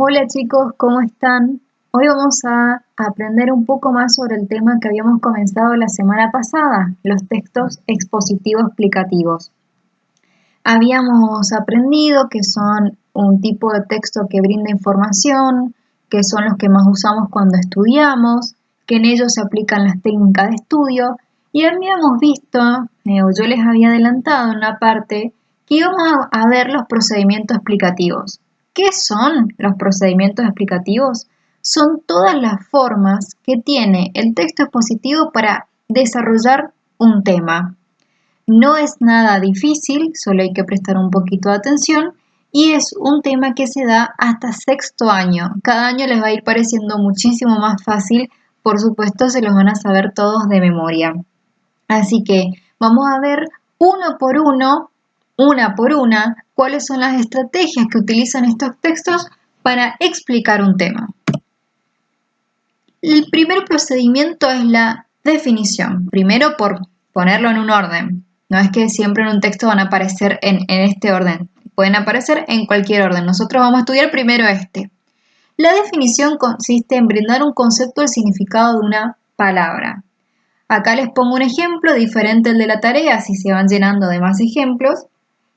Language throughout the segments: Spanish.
Hola chicos, ¿cómo están? Hoy vamos a aprender un poco más sobre el tema que habíamos comenzado la semana pasada, los textos expositivos explicativos. Habíamos aprendido que son un tipo de texto que brinda información, que son los que más usamos cuando estudiamos, que en ellos se aplican las técnicas de estudio y habíamos visto, o yo les había adelantado en una parte, que íbamos a ver los procedimientos explicativos. ¿Qué son los procedimientos explicativos? Son todas las formas que tiene el texto expositivo para desarrollar un tema. No es nada difícil, solo hay que prestar un poquito de atención y es un tema que se da hasta sexto año. Cada año les va a ir pareciendo muchísimo más fácil, por supuesto se los van a saber todos de memoria. Así que vamos a ver uno por uno, una por una, cuáles son las estrategias que utilizan estos textos para explicar un tema. El primer procedimiento es la definición. Primero por ponerlo en un orden. No es que siempre en un texto van a aparecer en este orden. Pueden aparecer en cualquier orden. Nosotros vamos a estudiar primero este. La definición consiste en brindar un concepto del significado de una palabra. Acá les pongo un ejemplo diferente al de la tarea, así se van llenando de más ejemplos.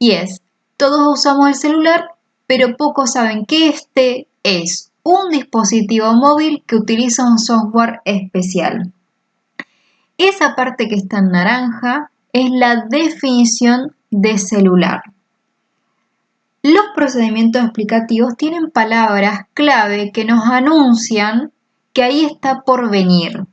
Y es, todos usamos el celular, pero pocos saben que este es un dispositivo móvil que utiliza un software especial. Esa parte que está en naranja es la definición de celular. Los procedimientos explicativos tienen palabras clave que nos anuncian que ahí está por venir.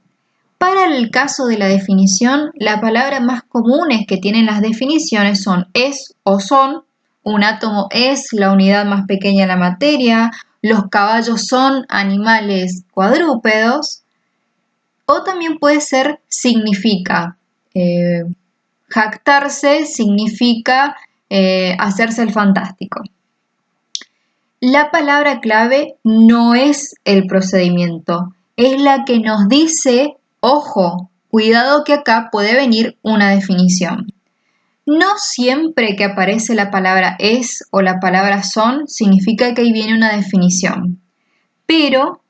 Para el caso de la definición, las palabras más comunes que tienen las definiciones son es o son, un átomo es la unidad más pequeña de la materia, los caballos son animales cuadrúpedos, o también puede ser significa. Jactarse significa hacerse el fantástico. La palabra clave no es el procedimiento, es la que nos dice, ojo, cuidado que acá puede venir una definición. No siempre que aparece la palabra es o la palabra son significa que ahí viene una definición, pero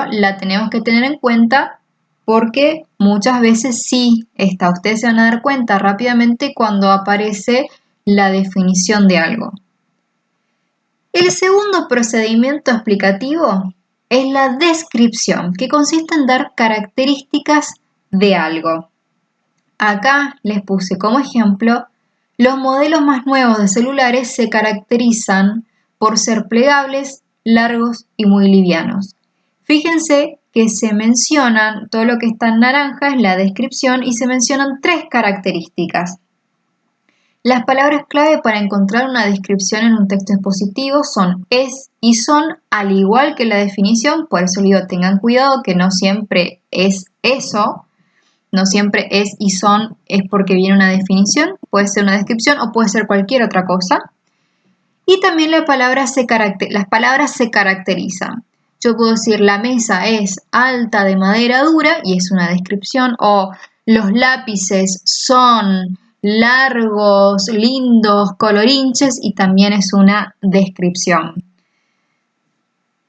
la tenemos que tener en cuenta porque muchas veces sí está. Ustedes se van a dar cuenta rápidamente cuando aparece la definición de algo. El segundo procedimiento explicativo es la descripción, que consiste en dar características de algo. Acá les puse como ejemplo, los modelos más nuevos de celulares se caracterizan por ser plegables, largos y muy livianos. Fíjense que se mencionan, todo lo que está en naranja es la descripción y se mencionan tres características. Las palabras clave para encontrar una descripción en un texto expositivo son es y son, al igual que la definición, por eso les digo, tengan cuidado que no siempre es eso, no siempre es y son es porque viene una definición, puede ser una descripción o puede ser cualquier otra cosa. Y también las palabras se caracterizan. Yo puedo decir la mesa es alta de madera dura y es una descripción, o los lápices son largos, lindos, colorinches y también es una descripción.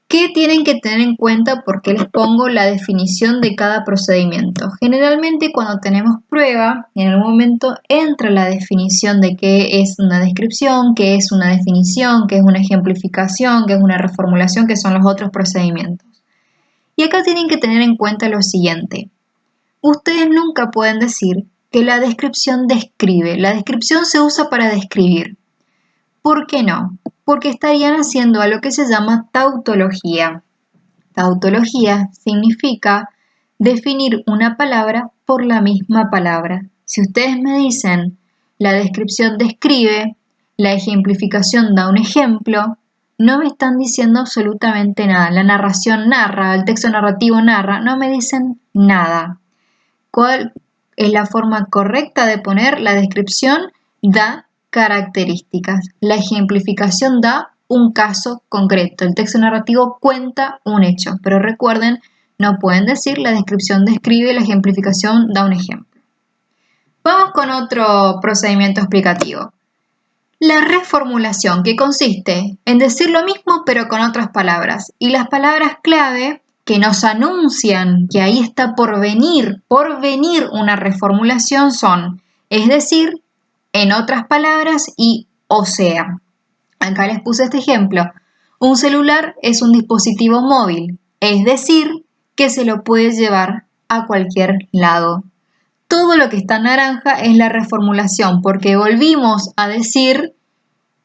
¿Qué tienen que tener en cuenta? Porque les pongo la definición de cada procedimiento. Generalmente cuando tenemos prueba, en algún momento entra la definición de qué es una descripción, qué es una definición, qué es una ejemplificación, qué es una reformulación, que son los otros procedimientos. Y acá tienen que tener en cuenta lo siguiente. Ustedes nunca pueden decir que la descripción describe. La descripción se usa para describir. ¿Por qué no? Porque estarían haciendo algo que se llama tautología. Tautología significa definir una palabra por la misma palabra. Si ustedes me dicen la descripción describe, la ejemplificación da un ejemplo, no me están diciendo absolutamente nada. La narración narra, el texto narrativo narra, no me dicen nada. ¿Cuál es la forma correcta de poner la descripción? Da características. La ejemplificación da un caso concreto. El texto narrativo cuenta un hecho, pero recuerden, no pueden decir la descripción describe, la ejemplificación da un ejemplo. Vamos con otro procedimiento explicativo. La reformulación, que consiste en decir lo mismo pero con otras palabras. Y las palabras clave que nos anuncian que ahí está por venir una reformulación son, es decir, en otras palabras y o sea. Acá les puse este ejemplo. Un celular es un dispositivo móvil, es decir, que se lo puede llevar a cualquier lado. Todo lo que está en naranja es la reformulación, porque volvimos a decir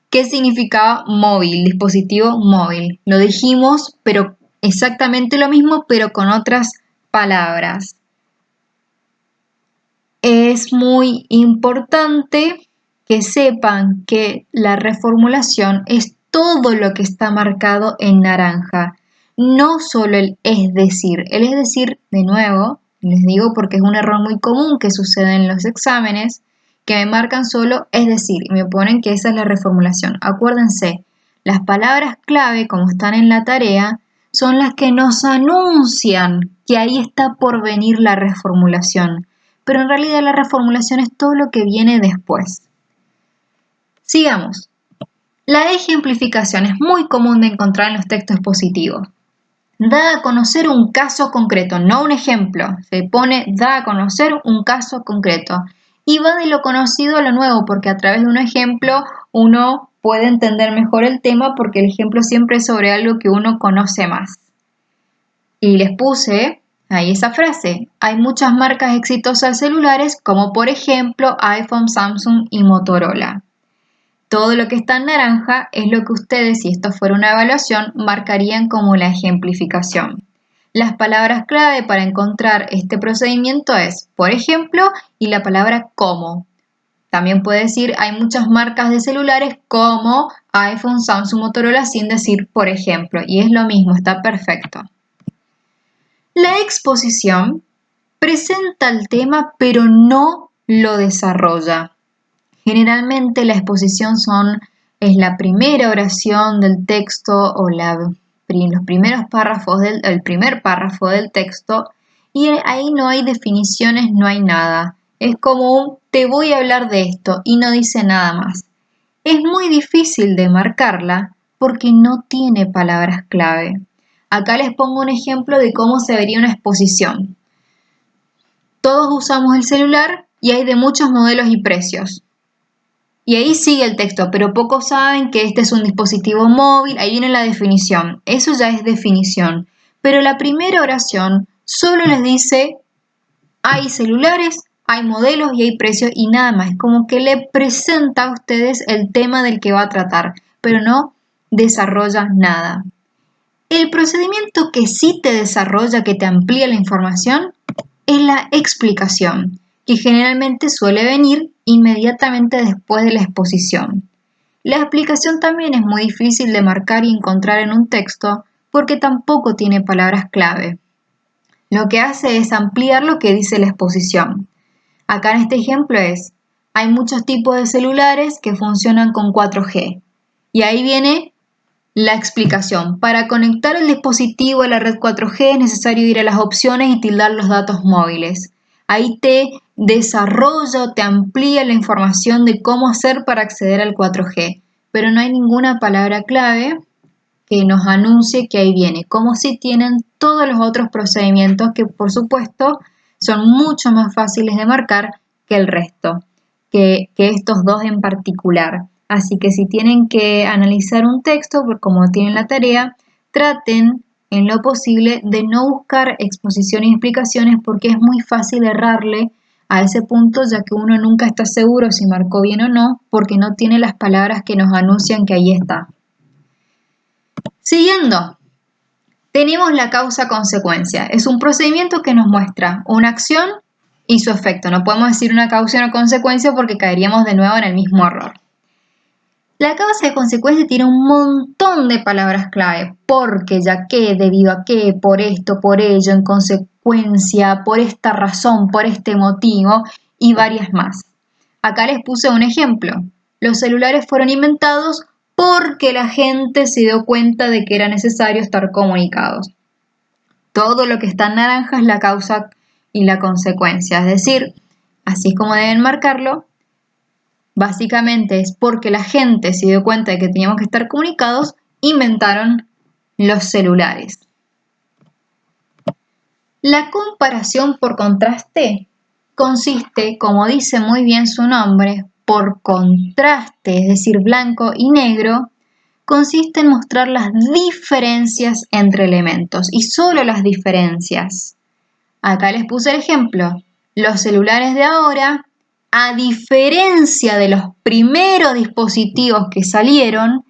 qué significaba móvil, dispositivo móvil. Lo dijimos, pero exactamente lo mismo, pero con otras palabras. Es muy importante que sepan que la reformulación es todo lo que está marcado en naranja, no solo el es decir. El es decir, de nuevo, les digo porque es un error muy común que sucede en los exámenes, que me marcan solo es decir y me ponen que esa es la reformulación. Acuérdense, las palabras clave, como están en la tarea, son las que nos anuncian que ahí está por venir la reformulación. Pero en realidad la reformulación es todo lo que viene después. Sigamos. La ejemplificación es muy común de encontrar en los textos expositivos. Da a conocer un caso concreto, no un ejemplo. Se pone da a conocer un caso concreto. Y va de lo conocido a lo nuevo, porque a través de un ejemplo uno puede entender mejor el tema, porque el ejemplo siempre es sobre algo que uno conoce más. Y les puse ahí esa frase. Hay muchas marcas exitosas de celulares, como por ejemplo iPhone, Samsung y Motorola. Todo lo que está en naranja es lo que ustedes, si esto fuera una evaluación, marcarían como la ejemplificación. Las palabras clave para encontrar este procedimiento es, por ejemplo, y la palabra como. También puede decir, hay muchas marcas de celulares como iPhone, Samsung, Motorola, sin decir por ejemplo. Y es lo mismo, está perfecto. La exposición presenta el tema pero no lo desarrolla. Generalmente la exposición es la primera oración del texto o los primeros párrafos el primer párrafo del texto y ahí no hay definiciones, no hay nada. Es como un te voy a hablar de esto y no dice nada más. Es muy difícil de marcarla porque no tiene palabras clave. Acá les pongo un ejemplo de cómo se vería una exposición. Todos usamos el celular y hay de muchos modelos y precios. Y ahí sigue el texto, pero pocos saben que este es un dispositivo móvil, ahí viene la definición. Eso ya es definición. Pero la primera oración solo les dice, hay celulares, hay modelos y hay precios y nada más. Como que le presenta a ustedes el tema del que va a tratar, pero no desarrolla nada. El procedimiento que sí te desarrolla, que te amplía la información, es la explicación, que generalmente suele venir inmediatamente después de la exposición. La explicación también es muy difícil de marcar y encontrar en un texto porque tampoco tiene palabras clave. Lo que hace es ampliar lo que dice la exposición. Acá en este ejemplo hay muchos tipos de celulares que funcionan con 4G. Y ahí viene la explicación. Para conectar el dispositivo a la red 4G es necesario ir a las opciones y tildar los datos móviles. Ahí te desarrolla o te amplía la información de cómo hacer para acceder al 4G. Pero no hay ninguna palabra clave que nos anuncie que ahí viene, como si tienen todos los otros procedimientos que por supuesto son mucho más fáciles de marcar que el resto, que estos dos en particular. Así que si tienen que analizar un texto, como tienen la tarea, traten en lo posible de no buscar exposiciones y explicaciones porque es muy fácil errarle a ese punto, ya que uno nunca está seguro si marcó bien o no, porque no tiene las palabras que nos anuncian que ahí está. Siguiendo, tenemos la causa-consecuencia. Es un procedimiento que nos muestra una acción y su efecto. No podemos decir una causa o consecuencia porque caeríamos de nuevo en el mismo error. La causa y consecuencia tiene un montón de palabras clave. Porque, ya que, debido a que, por esto, por ello, en consecuencia, por esta razón, por este motivo y varias más. Acá les puse un ejemplo. Los celulares fueron inventados porque la gente se dio cuenta de que era necesario estar comunicados. Todo lo que está en naranja es la causa y la consecuencia, es decir, así es como deben marcarlo. Básicamente es porque la gente se dio cuenta de que teníamos que estar comunicados, inventaron los celulares. La comparación por contraste consiste, como dice muy bien su nombre, por contraste, es decir, blanco y negro, consiste en mostrar las diferencias entre elementos y solo las diferencias. Acá les puse el ejemplo. Los celulares de ahora, a diferencia de los primeros dispositivos que salieron,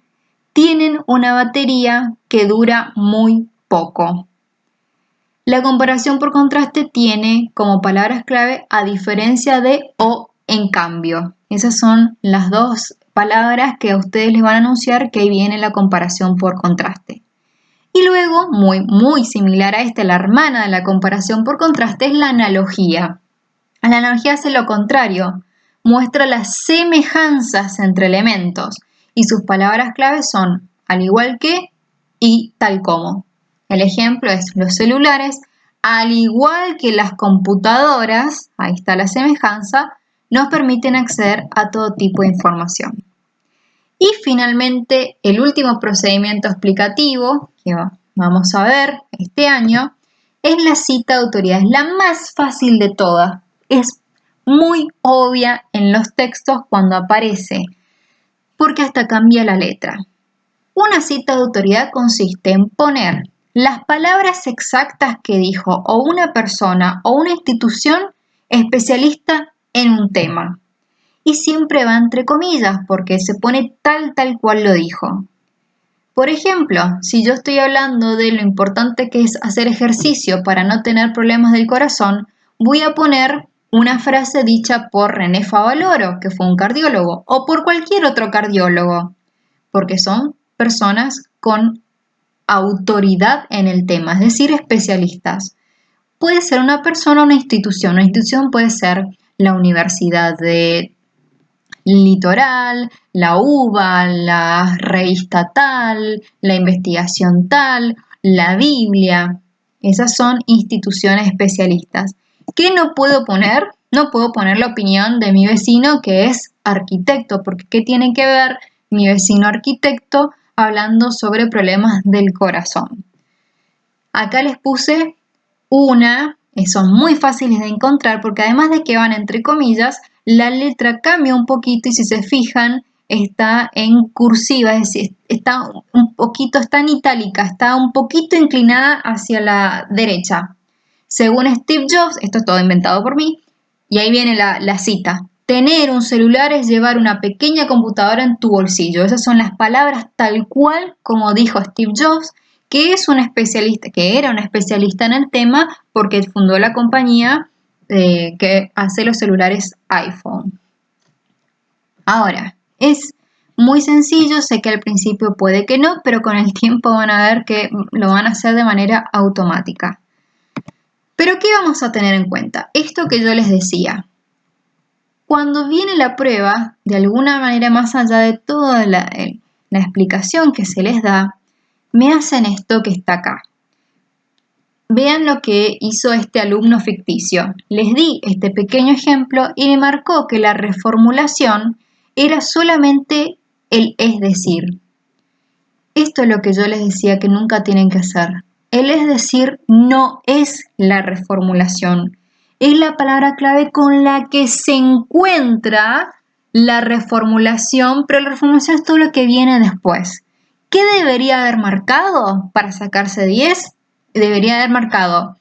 tienen una batería que dura muy poco. La comparación por contraste tiene como palabras clave a diferencia de o en cambio. Esas son las dos palabras que a ustedes les van a anunciar que ahí viene la comparación por contraste. Y luego, muy similar a esta, la hermana de la comparación por contraste es la analogía. La analogía hace lo contrario, muestra las semejanzas entre elementos y sus palabras claves son al igual que y tal como. El ejemplo es los celulares, al igual que las computadoras, ahí está la semejanza, nos permiten acceder a todo tipo de información. Y finalmente, el último procedimiento explicativo que vamos a ver este año es la cita de autoridad. Es la más fácil de todas. Es muy obvia en los textos cuando aparece, porque hasta cambia la letra. Una cita de autoridad consiste en poner las palabras exactas que dijo o una persona o una institución especialista en un tema. Y siempre va entre comillas porque se pone tal cual lo dijo. Por ejemplo, si yo estoy hablando de lo importante que es hacer ejercicio para no tener problemas del corazón, voy a poner una frase dicha por René Favaloro, que fue un cardiólogo, o por cualquier otro cardiólogo, porque son personas con autoridad en el tema, es decir, especialistas. Puede ser una persona o una institución. Una institución puede ser la Universidad de Litoral, la UBA, la revista tal, la investigación tal, la Biblia. Esas son instituciones especialistas. ¿Qué no puedo poner? No puedo poner la opinión de mi vecino que es arquitecto, porque ¿qué tiene que ver mi vecino arquitecto hablando sobre problemas del corazón? Acá les puse una, son muy fáciles de encontrar porque además de que van entre comillas, la letra cambia un poquito y si se fijan está en cursiva, es decir, está en itálica, está un poquito inclinada hacia la derecha. Según Steve Jobs, esto es todo inventado por mí, y ahí viene la cita. Tener un celular es llevar una pequeña computadora en tu bolsillo. Esas son las palabras tal cual como dijo Steve Jobs, que era un especialista en el tema porque fundó la compañía que hace los celulares iPhone. Ahora, es muy sencillo, sé que al principio puede que no, pero con el tiempo van a ver que lo van a hacer de manera automática. Pero ¿qué vamos a tener en cuenta? Esto que yo les decía. Cuando viene la prueba, de alguna manera más allá de toda la explicación que se les da, me hacen esto que está acá. Vean lo que hizo este alumno ficticio. Les di este pequeño ejemplo y me marcó que la reformulación era solamente el es decir. Esto es lo que yo les decía que nunca tienen que hacer. El es decir no es la reformulación. Es la palabra clave con la que se encuentra la reformulación, pero la reformulación es todo lo que viene después. ¿Qué debería haber marcado para sacarse 10? Debería haber marcado,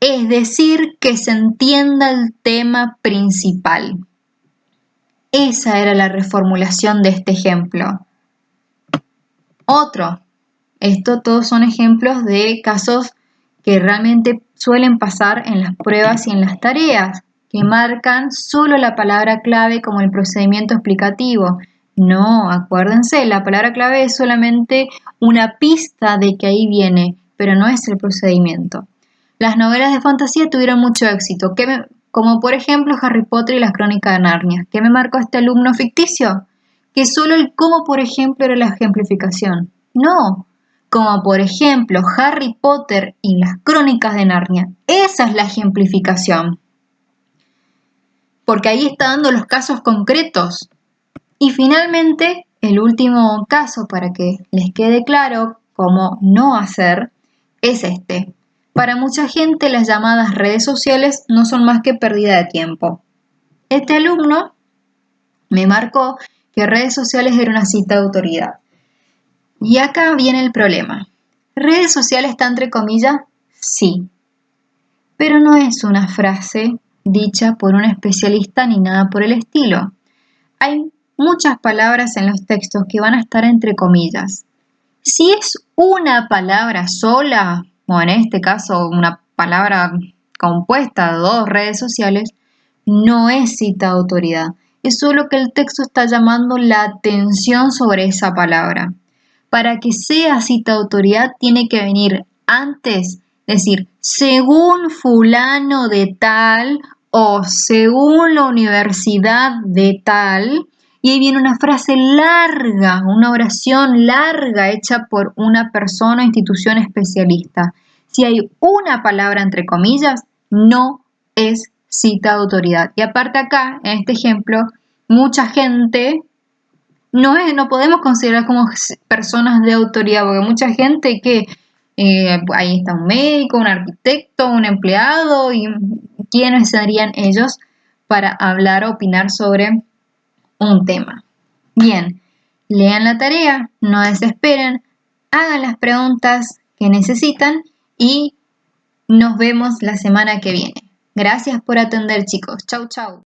es decir, que se entienda el tema principal. Esa era la reformulación de este ejemplo. Otro, esto todos son ejemplos de casos que realmente suelen pasar en las pruebas y en las tareas, que marcan solo la palabra clave como el procedimiento explicativo. No, acuérdense, la palabra clave es solamente una pista de que ahí viene, pero no es el procedimiento. Las novelas de fantasía tuvieron mucho éxito, como por ejemplo Harry Potter y las Crónicas de Narnia. ¿Qué me marcó este alumno ficticio? Que solo el cómo, por ejemplo, era la ejemplificación. No, como por ejemplo Harry Potter y las Crónicas de Narnia. Esa es la ejemplificación. porque ahí está dando los casos concretos. Y finalmente, el último caso para que les quede claro cómo no hacer es este. Para mucha gente las llamadas redes sociales no son más que pérdida de tiempo. Este alumno me marcó que redes sociales era una cita de autoridad. Y acá viene el problema. ¿Redes sociales está entre comillas? Sí. Pero no es una frase dicha por un especialista ni nada por el estilo. Hay muchas palabras en los textos que van a estar entre comillas. Si es una palabra sola, o en este caso una palabra compuesta de dos redes sociales, no es cita de autoridad. Es solo que el texto está llamando la atención sobre esa palabra. Para que sea cita de autoridad tiene que venir antes, decir, según fulano de tal o según la universidad de tal, y ahí viene una frase larga, una oración larga hecha por una persona o institución especialista. Si hay una palabra entre comillas, no es cita de autoridad. Y aparte acá, en este ejemplo, mucha gente no podemos considerar como personas de autoridad, porque mucha gente que ahí está un médico, un arquitecto, un empleado, y quiénes serían ellos para hablar o opinar sobre un tema. Bien, lean la tarea, no desesperen, hagan las preguntas que necesitan y nos vemos la semana que viene. Gracias por atender, chicos. Chau, chau.